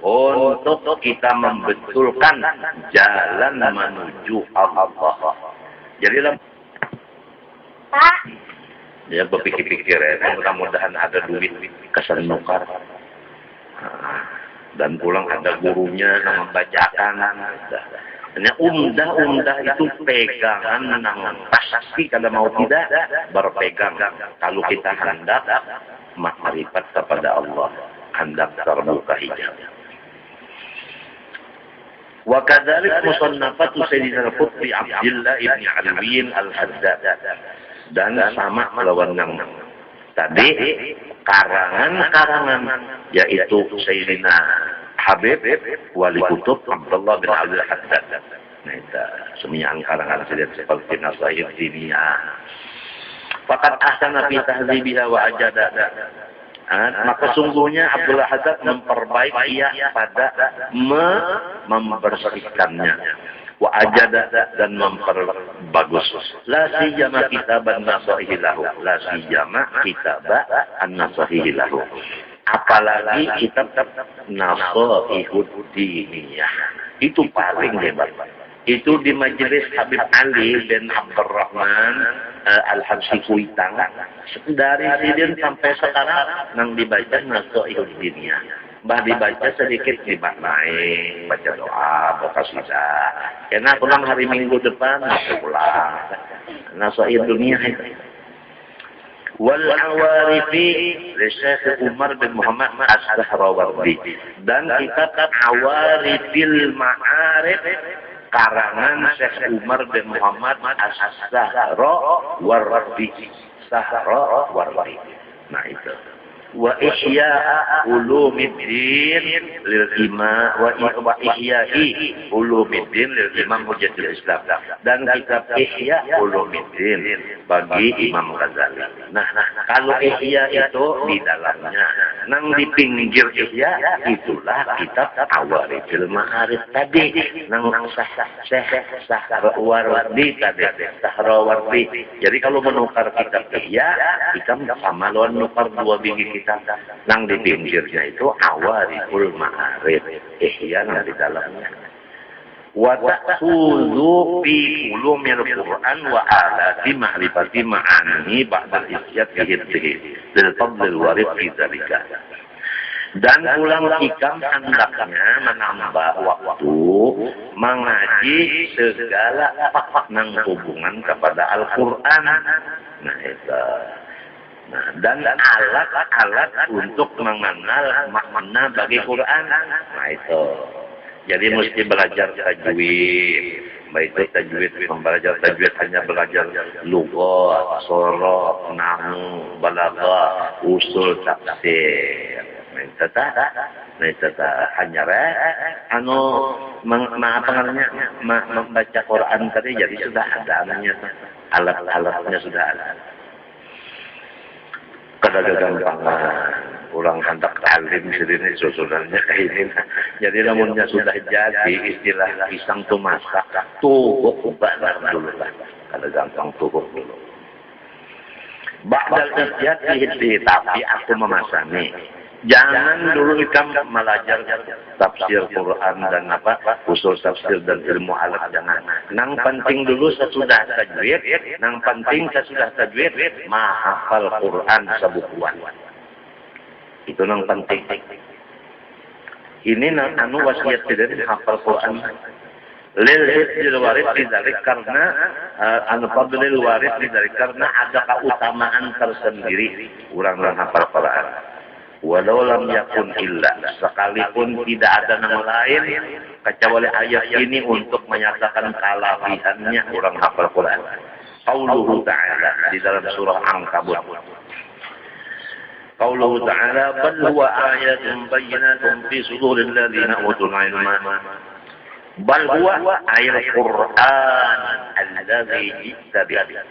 untuk kita membetulkan jalan menuju Allah. Jadi ya berpikir-pikir ya, mudah-mudahan ada duit kesan nukar. Dan pulang ada gurunya yang membacakan. Hanya umdah itu pegangan menangan. Pasti kalau mau tidak berpegang. Kalau kita hendak makrifat kepada Allah, hendak terbuka hijab. Wa kadzalik musannafatu Sayyidina Qutbi Abdullah ibn Alwiin Al-Haddad. Dan sama melawan yang tadi karangan yaitu Sayyidina Habib Wali Kutub Abdullah bin Abdul Haddad. Nah itu semuanya karangan seperti Nasahid Diniyah. Fakat ahsana fi tahdzibiha wa ajada. Maka sungguhnya Abdullah Haddad memperbaiki ia pada membersihkannya. Wa ajada dan memperbagus. La siyama kitaban nasahihi lahu. La siyama kitaba an-nasahihi lahu. Apalagi kitab Nasahihud Diniyah. Itu paling hebat. Itu di majelis Habib Ali bin Abdurrahman Al-Habsyi Kuitang. Dari sidin sampai sekarang nang dibaca Nasahihud Diniyah. Bah dibaca sedikit dimaknai, baca doa, baca qasidah. Karena pulang hari Minggu depan pulang. Nasahihud Diniyah itu. Wal Awarifi Syekh Umar bin Muhammad As-Sahrawardi, dan kitab Awarifil Ma'arif karangan Syekh Umar bin Muhammad As-Sahrawardi. Sahrawardi. Nah itu. Wa Ihya Ulumiddin lil Imam wa Ihya'i Ulumiddin lil Imam Mujaddid Islam, dan kitab Ihya Ulumiddin bagi Imam Ghazali. Nah, kalau Ihya itu di dalamnya, nang di pinggir Ihya itulah kitab Awarifil Ma'arif tadi, nang Sahrawardi tadi, Sahrawardi. Jadi kalau menukar kitab Ihya, kita sama lawan nukar dua biji kitab. Nang di pinggirnya itu Awariful Ma'arif, Ihya nang di dalamnya. Wa ta'khudhu fi ulumil Qur'an wa alati ma'rifati ma'ani ba'da isyad bihiddihi lil fadlil warif fi dzalika. Dan pulang hikam hendaknya menambah waktu mengaji segala nang hubungan kepada Al-Qur'an. Nah itu. Nah, dan alat-alat untuk mengenal makna bagi Quran. Nah itu. Jadi mesti belajar tajwid. Baik itu tajwid, belajar tajwid hanya belajar lughat, sorof, nahwu, balaghah, usul tafsir. Nah itu hanya membaca Quran tadi jadi sudah ada alat-alatnya sudah ada. Kadang-kadang orang hendak talim sendiri susunannya kayak ini. Jadi namunnya sudah jadi istilah pisang tuh masak, tubuh balar dulu lah. Kalau gampang tubuh dulu. Ba'dal isyad tapi aku memasani. Jangan dulu ikam belajar tafsir Quran dan usul tafsir dan ilmu alat, jangan. Nang penting dulu sesudah tajwid, nang penting sesudah tajwid mahafal Quran sebukuan. Itu nang penting. Ini nang wasiat dari hafal Quran. Lil hifdzil warid lidzalik karena al-fadlil warid lidzalik karena ada keutamaan tersendiri orang hafal Quran. Walau lam yakun illa, sekalipun tidak ada nama lain kecuali ayat ini untuk menyatakan kelebihannya orang hafal Quran. Qauluhu ta'ala di dalam surah Ankabut. Qauluhu ta'ala bal huwa ayatun bayyinatun fi suduril ladzina utul ilma. Bal huwa ayatul Quran alladzi ji'ta bihi.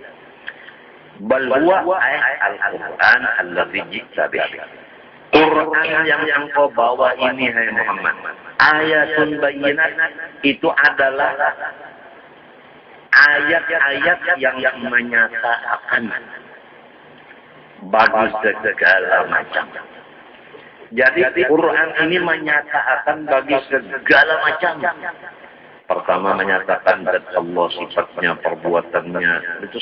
Bal huwa al-Quran alladzi ji'ta bihi. Quran yang engkau bawa ini hai Muhammad, ayatun bayyinat, itu adalah ayat-ayat yang menyatakan bagi segala macam. Jadi Quran ini menyatakan bagi segala macam. Pertama menyatakan zat Allah, sifatnya, perbuatannya, itu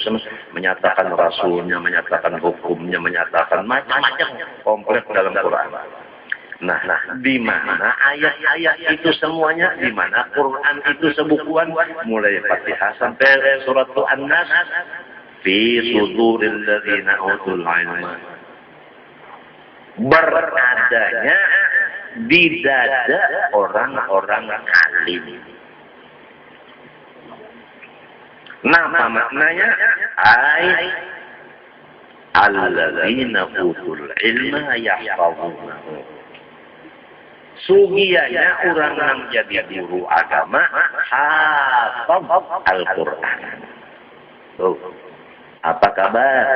menyatakan rasulnya, menyatakan hukumnya, menyatakan macam-macam komplit dalam Quran. Nah, di mana ayat-ayat itu semuanya, di mana Quran itu sebukuan mulai Fatihah sampai surat An-Nas, fi suduril ladzina utul ilma. Beradanya di dada orang-orang alim. Nah, maknanya ay alladzina utul ilma yahfazunahu. Sugianya orang yang jadi guru agama hafal Al-Qur'an. Tuh. Apa kabar?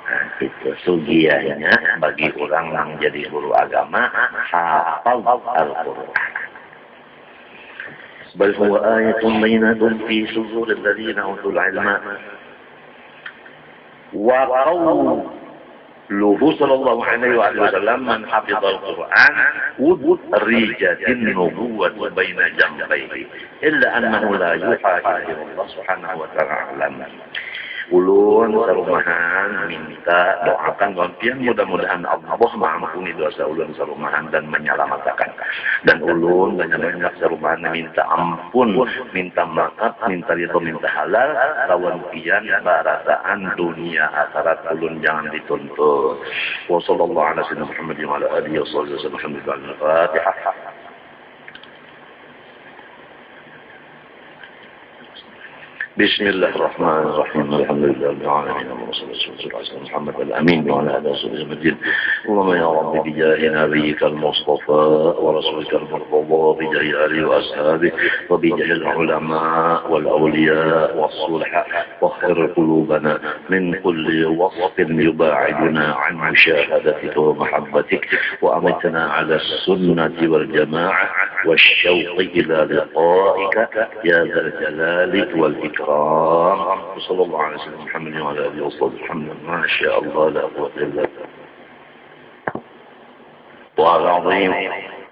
Nah, itu sugianya bagi orang yang jadi guru agama hafal Al-Qur'an. بل هو آية بينة في صدور الذين أوتوا العلم. وقوله صلى الله عليه وسلم من حفظ القرآن أدرجت النبوة بين جنبيه إلا أنه لا يوحى إليه الله سبحانه وتعالى. Ulun sarumahan minta doakan wampian mudah-mudahan Allah mengampuni dosa ulun sarumahan dan menyelamatkan. Dan ulun banyak-banyak sarumahan minta ampun, minta maaf, minta ridho, minta halal lawan pian barataan dunia akhirat ulun jangan dituntut. Wa sallallahu ala sayyidina Muhammad wa ala alihi wasallam. Al-Fatihah. بسم الله الرحمن الرحيم الحمد لله رب العالمين والصلاة والسلام على محمد الأمين وعلى آله وصحبه أجمعين. اللهم يا رب بجاه نبيك المصطفى ورسولك المرتضى بجاه آله وأصحابه وبجاه العلماء والأولياء والصلحاء وخير قلوبنا من كل وصف يباعدنا عن مشاهدتك ومحبتك وأمتنا على السنة والجماعة والشوق إلى لقائك يا ذا الجلال والإكرام. وصلى الله على سيدنا محمد وعلى آله وصحبه وسلم. ما شاء الله لا قوة إلا بالله. والعظيم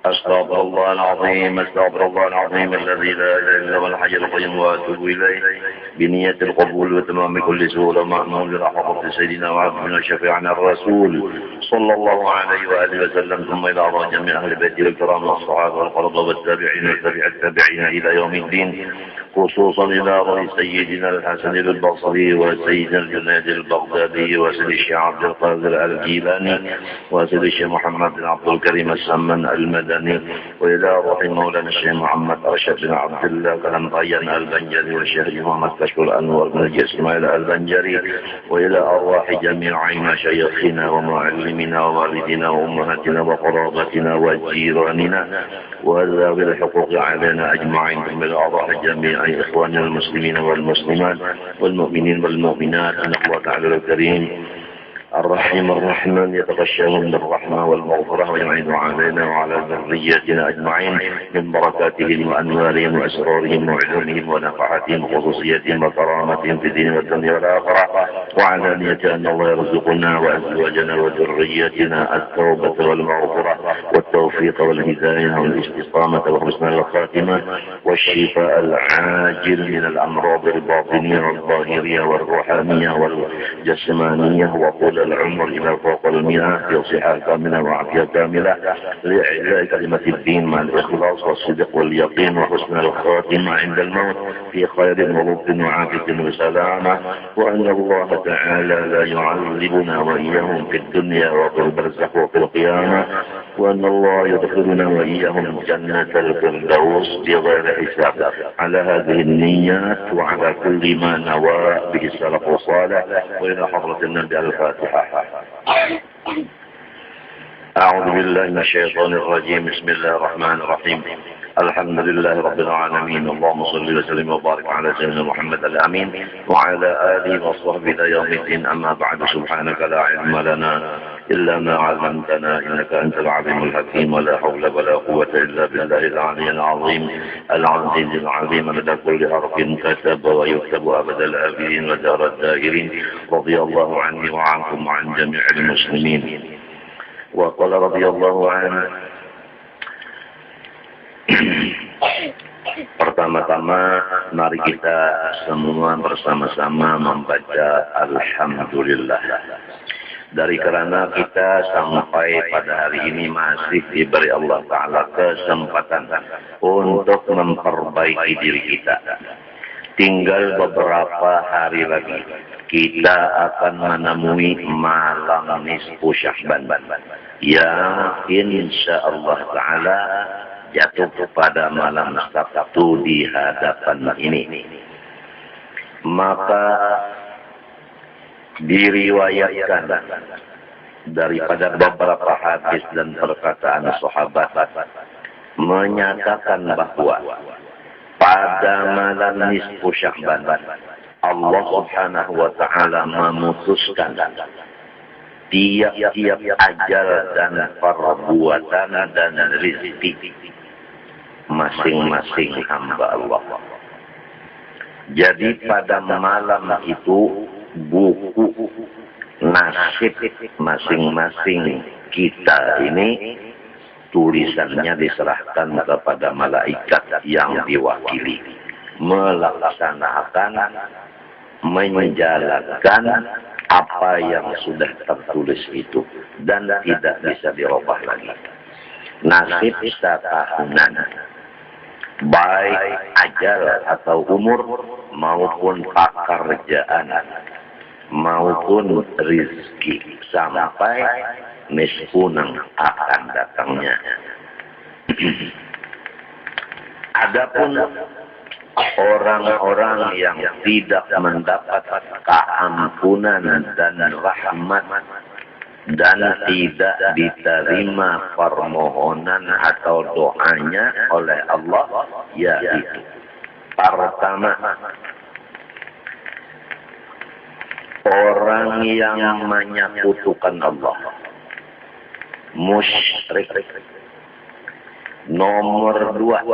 أستغفر الله العظيم أستغفر الله العظيم الذي لا إله إلا هو الحي القيوم وأتوب إليه بنية القبول وتمام كل سهولة مأمون لرحمة سيدنا وعبدنا وشفيعنا الرسول صلى الله عليه وآله وسلم. ثم إلى أرواح جميع أهل بيته الكرام والصحابة والقرابة والتابعين وتابع التابعين إلى يوم الدين، خصوصا إلى رأي سيدنا الحسن البصري وسيدنا الجنيد البغدادي وسيد الشيخ عبد القادر الجيلاني وسيد الشيخ محمد بن عبد الكريم السمن المدني، وإلى روح مولانا الشيخ محمد أرشد بن عبد الله كلمطيان البنجري والشيخ محمد كشف الأنور بن إسماعيل البنجري، وإلى أرواح جميع مشايخنا ومعلمنا ووالدنا وأمهاتنا وقرابتنا وجيراننا وذوي الحقوق علينا أجمعين، ثم إلى أرواح جميع إخواننا المسلمين والمسلمات والمؤمنين والمؤمنات. أن الله تعالى الكريم الرحيم الرحمن يتغشاهم بالرحمة والمغفرة ويعين علينا وعلى ذريتنا أجمعين من بركاتهم وأنوارهم وأسرارهم وعلومهم ونفحاتهم وخصوصيتهم وكرامتهم في الدين والدنيا والآخرة، وعلى نية أن الله يرزقنا وأزواجنا وذريتنا التوبة والمغفرة والتوفيق والهداية والاستقامة وحسن الخاتمة والشفاء العاجل من الأمراض الباطنية والظاهرية والروحانية والجسمانية وطول العمر إلى فوق المئة في صحة كاملة وعافية كاملة لإعلاء كلمة الدين مع الإخلاص والصدق واليقين وحسن الخاتمة عند الموت في خير ولطف وعافية وسلامة، وأن الله تعالى لا يعذبنا وإياهم في الدنيا وفي البرزخ وفي القيامة، وأن الله يدخلنا وإياهم جنة الفردوس بغير حساب على هذه النيات وعلى كل ما نوى به السلف الصالح. وإلى حضرة النبي الفاتحة. أعوذ بالله من الشيطان الرجيم. بسم الله الرحمن الرحيم. الحمد لله رب العالمين. اللهم صل وسلم وبارك على سيدنا محمد الأمين وعلى آله وصحبه إلى يوم الدين. أما بعد، سبحانك لا علم لنا إلا ما علمتنا إنك أنت العليم الحكيم، ولا حول ولا قوة إلا بالله العلي العظيم العزيز العظيم. لدى كل حرف كتب ويكتب أبد الآبدين ودار الدائرين. رضي الله عني وعنكم وعن جميع المسلمين. وقال رضي الله عنه. Pertama-tama mari kita semua bersama-sama membaca Alhamdulillah. Dari karena kita sampai pada hari ini masih diberi Allah Ta'ala kesempatan untuk memperbaiki diri kita. Tinggal beberapa hari lagi kita akan menemui malam nisfu Sya'ban yang insyaallah Ta'ala jatuh pada malam Sabtu di hadapan ini. Maka diriwayatkan daripada beberapa hadis dan perkataan sahabat menyatakan bahwa pada malam nisfu Sya'ban Allah Subhanahu wa Ta'ala memutuskan tiap-tiap ajal dan perbuatan dan rezeki masing-masing hamba Allah. Jadi pada malam itu buku nasib masing-masing kita ini tulisannya diserahkan kepada malaikat yang diwakili melaksanakan, menjalankan apa yang sudah tertulis itu dan tidak bisa dirubah lagi. Nasib setahunan, baik ajal atau umur maupun pekerjaan maupun rizki sampai nisfunang akan datangnya. Adapun orang-orang yang tidak mendapat keampunan dan rahmat dan tidak diterima permohonan atau doanya oleh Allah, yaitu pertama, orang yang menyekutukan Allah, musyrik. Nomor dua,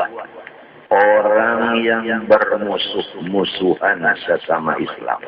orang yang bermusuh-musuhan sesama Islam.